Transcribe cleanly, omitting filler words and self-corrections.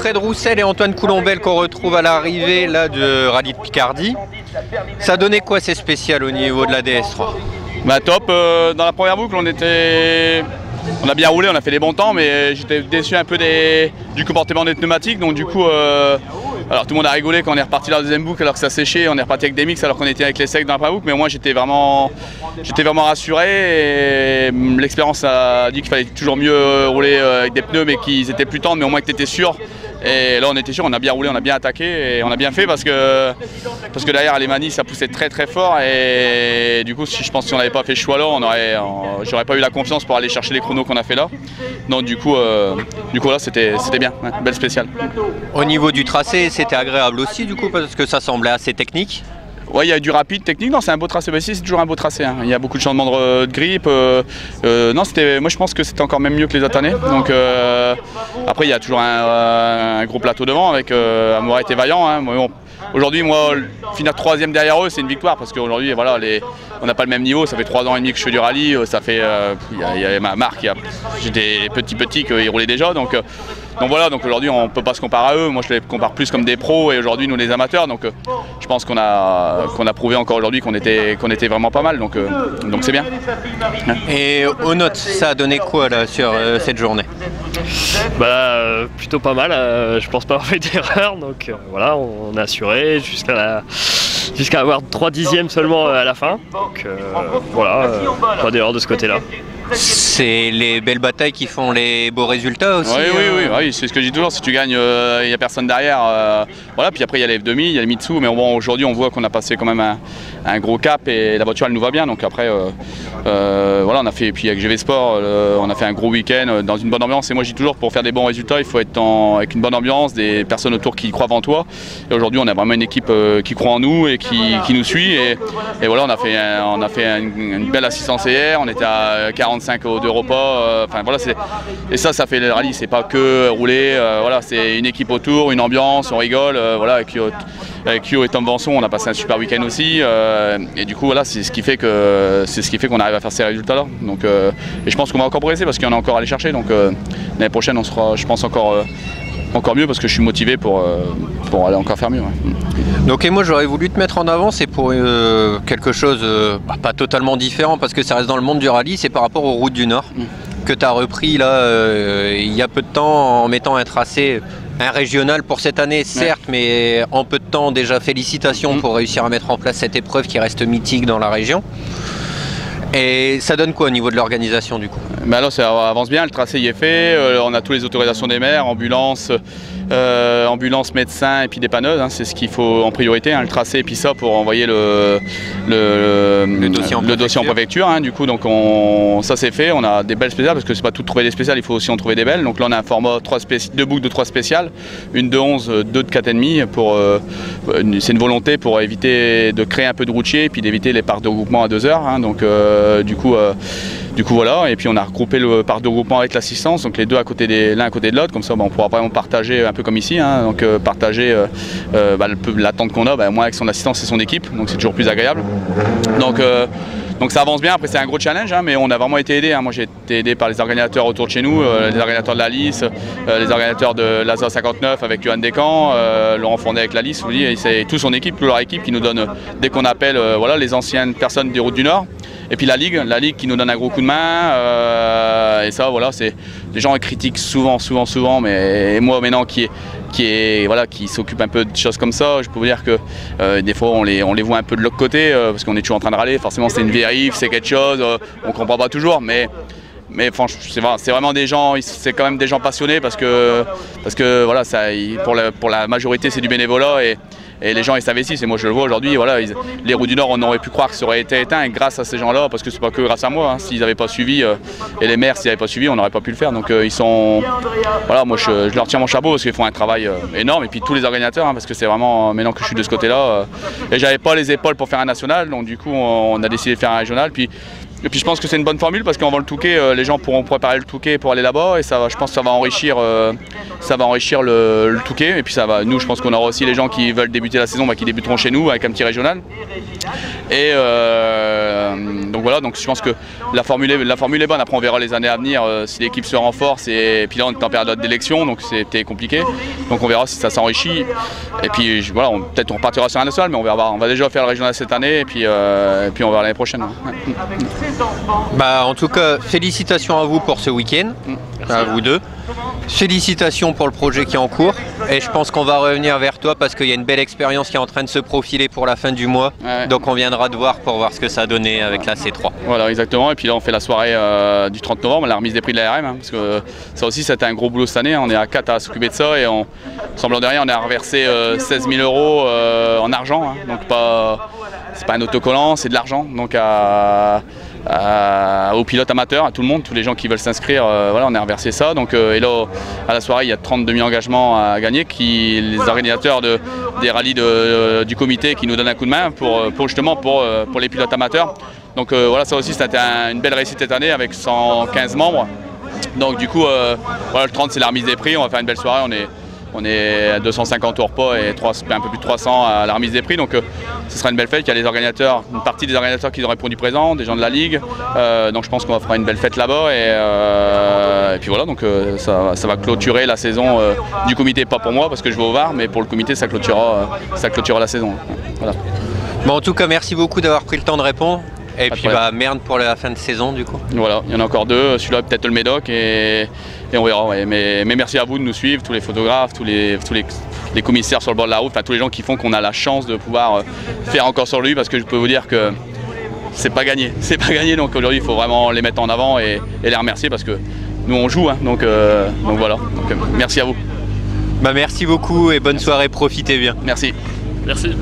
Fred Roussel et Antoine Coulombelle qu'on retrouve à l'arrivée là de Rallye de Picardie. Ça donnait quoi ces spéciales au niveau de la DS3? Bah top, dans la première boucle on a bien roulé, on a fait des bons temps, mais j'étais déçu un peu du comportement des pneumatiques, donc du coup alors tout le monde a rigolé quand on est reparti dans la deuxième boucle alors que ça séchait, on est reparti avec des mix alors qu'on était avec les secs dans la première boucle, mais moi j'étais vraiment rassuré et l'expérience a dit qu'il fallait toujours mieux rouler avec des pneus mais qu'ils étaient plus tendres, mais au moins que tu étais sûr. Et là on était sûr, on a bien roulé, on a bien attaqué et on a bien fait parce que derrière les manies ça poussait très très fort et du coup je pense que si on n'avait pas fait ce choix là, j'aurais pas eu la confiance pour aller chercher les chronos qu'on a fait là. Donc du coup là c'était bien, ouais, belle spéciale. Au niveau du tracé c'était agréable aussi du coup parce que ça semblait assez technique. Ouais, il y a du rapide technique, non c'est un beau tracé, bah, ici c'est toujours un beau tracé, hein. Il y a beaucoup de changements de grippe, non moi je pense que c'était encore même mieux que les autres années, donc après il y a toujours un gros plateau devant avec Amourette et Vaillant, hein. Bon, aujourd'hui moi finir troisième derrière eux c'est une victoire parce qu'aujourd'hui voilà, on n'a pas le même niveau, ça fait 3 ans et demi que je fais du rallye, ça fait, il y a ma marque, j'ai des petits qui roulaient déjà, donc voilà, donc aujourd'hui on ne peut pas se comparer à eux, moi je les compare plus comme des pros et aujourd'hui nous les amateurs, donc je pense qu'on a prouvé encore aujourd'hui qu'on était vraiment pas mal, donc c'est bien. Et aux notes, ça a donné quoi là sur cette journée? Bah plutôt pas mal, je pense pas avoir fait d'erreur, donc voilà, on a assuré jusqu'à avoir 3 dixièmes seulement à la fin, donc voilà, pas d'erreur de ce côté-là. C'est les belles batailles qui font les beaux résultats aussi. Oui, c'est ce que je dis toujours, si tu gagnes, il n'y a personne derrière. Voilà, puis après il y a les F2000, il y a les Mitsu, mais bon, aujourd'hui on voit qu'on a passé quand même un gros cap et la voiture elle nous va bien. Donc après, voilà, on a fait, et puis avec GV Sport, on a fait un gros week-end dans une bonne ambiance. Et moi je dis toujours, pour faire des bons résultats, il faut être avec une bonne ambiance, des personnes autour qui croient en toi. Et aujourd'hui on a vraiment une équipe qui croit en nous et qui nous suit. Et voilà, on a fait une belle assistance hier, on était à 45 d'Europa, enfin voilà, et ça fait le rallye, c'est pas que rouler, voilà, c'est une équipe autour, une ambiance, on rigole, voilà, avec Kyo et Tom Vanson, on a passé un super week-end aussi, et du coup voilà, c'est ce qui fait qu'on arrive à faire ces résultats-là. Donc, et je pense qu'on va encore progresser parce qu'il y en a encore à aller chercher, donc l'année prochaine on sera, je pense, encore mieux parce que je suis motivé pour aller encore faire mieux. Ouais. Donc et moi j'aurais voulu te mettre en avant, c'est pour quelque chose pas totalement différent parce que ça reste dans le monde du rallye, c'est par rapport aux routes du Nord que tu as repris là il y a peu de temps en mettant un tracé, un régional pour cette année certes, mais en peu de temps déjà félicitations pour réussir à mettre en place cette épreuve qui reste mythique dans la région. Et ça donne quoi au niveau de l'organisation du coup? Bah là ça avance bien, le tracé y est fait, on a toutes les autorisations des maires, ambulance, médecins et puis dépanneuses, hein, c'est ce qu'il faut en priorité, hein, le tracé et puis ça pour envoyer le dossier en préfecture, hein, du coup donc ça c'est fait, on a des belles spéciales parce que c'est pas tout trouver des spéciales, il faut aussi en trouver des belles, donc là on a un format 2 boucles de 3 spéciales, une de 11, 2 de 4,5 c'est une volonté pour éviter de créer un peu de routier et puis d'éviter les parcs de regroupement à 2 heures, hein, donc du coup voilà, et puis on a regroupé le parc de regroupement avec l'assistance, donc les deux l'un à côté de l'autre, comme ça on pourra vraiment partager un peu comme ici, hein, donc partager l'attente qu'on a, moi avec son assistance et son équipe, donc c'est toujours plus agréable. Donc ça avance bien, après c'est un gros challenge, hein, mais on a vraiment été aidé, hein. Moi j'ai été aidé par les organisateurs autour de chez nous, les organisateurs de la Lys, les organisateurs de l'ASA 59 avec Johan Descamps, Laurent Fournet avec la Lys, c'est toute son équipe, toute leur équipe qui nous donne, dès qu'on appelle voilà, les anciennes personnes des routes du Nord. Et puis la Ligue qui nous donne un gros coup de main, et ça voilà, c'est les gens critiquent souvent, mais moi maintenant qui s'occupe un peu de choses comme ça, je peux vous dire que des fois on les voit un peu de l'autre côté, parce qu'on est toujours en train de râler, forcément c'est une vérif, c'est quelque chose, on comprend pas toujours, mais franchement c'est vraiment des gens, c'est quand même des gens passionnés parce que voilà, ça, pour la majorité c'est du bénévolat et les gens ils s'investissent et moi je le vois aujourd'hui, voilà, les routes du Nord on aurait pu croire que ça aurait été éteint grâce à ces gens-là, parce que c'est pas que grâce à moi, hein, s'ils n'avaient pas suivi et les maires s'ils n'avaient pas suivi on n'aurait pas pu le faire, donc ils sont, voilà, moi je leur tire mon chapeau parce qu'ils font un travail énorme, et puis tous les organisateurs, hein, parce que c'est vraiment maintenant que je suis de ce côté-là et j'avais pas les épaules pour faire un national, donc du coup on a décidé de faire un régional, et puis je pense que c'est une bonne formule parce qu'en vend le Touquet, les gens pourront préparer le Touquet pour aller là-bas et ça, je pense que ça va enrichir le Touquet, et puis ça va, nous je pense qu'on aura aussi les gens qui veulent débuter la saison qui débuteront chez nous avec un petit régional. Et donc voilà, donc je pense que la formule est bonne. Après on verra les années à venir si l'équipe se renforce, et puis là on est en période d'élection, donc c'était compliqué. Donc on verra si ça s'enrichit. Et puis voilà, peut-être on repartira sur un national, mais on va voir. On va déjà faire le régional cette année, et puis on verra l'année prochaine. Bah, en tout cas, félicitations à vous pour ce week-end, à vous deux. Félicitations pour le projet qui est en cours, et je pense qu'on va revenir vers toi parce qu'il y a une belle expérience qui est en train de se profiler pour la fin du mois. Ouais. Donc on viendra te voir pour voir ce que ça a donné avec la C3. Voilà, exactement. Et puis là on fait la soirée du 30 novembre, la remise des prix de l'ARM, parce que ça aussi c'était un gros boulot cette année. On est à 4 à s'occuper de ça, et semblant de rien on a reversé 16 000 € en argent, donc c'est pas un autocollant, c'est de l'argent. Donc aux pilotes amateurs, à tout le monde, tous les gens qui veulent s'inscrire, voilà, on a reversé ça. Donc, et là, à la soirée, il y a 32 000 engagements à gagner, les organisateurs des rallyes du comité qui nous donnent un coup de main justement pour les pilotes amateurs. Donc voilà, ça aussi c'était une belle réussite cette année avec 115 membres. Donc du coup, voilà, le 30 c'est la remise des prix, on va faire une belle soirée. On est à 250 au repas et un peu plus de 300 à la remise des prix, donc ce sera une belle fête. Il y a les organisateurs, une partie des organisateurs qui ont répondu présents, des gens de la Ligue, donc je pense qu'on va faire une belle fête là-bas, et puis voilà, donc ça va clôturer la saison du comité, pas pour moi parce que je vais au VAR, mais pour le comité ça clôturera la saison. Voilà. Bon, en tout cas, merci beaucoup d'avoir pris le temps de répondre. Et puis merde pour la fin de saison du coup. Voilà, il y en a encore deux, celui-là peut-être le Médoc, et on verra. Ouais. Mais merci à vous de nous suivre, tous les photographes, tous les commissaires sur le bord de la route, tous les gens qui font qu'on a la chance de pouvoir faire encore sur lui, parce que je peux vous dire que c'est pas gagné. C'est pas gagné, donc aujourd'hui il faut vraiment les mettre en avant et les remercier, parce que nous on joue, donc voilà. Donc, merci à vous. Bah, merci beaucoup et bonne soirée, profitez bien. Merci. Merci.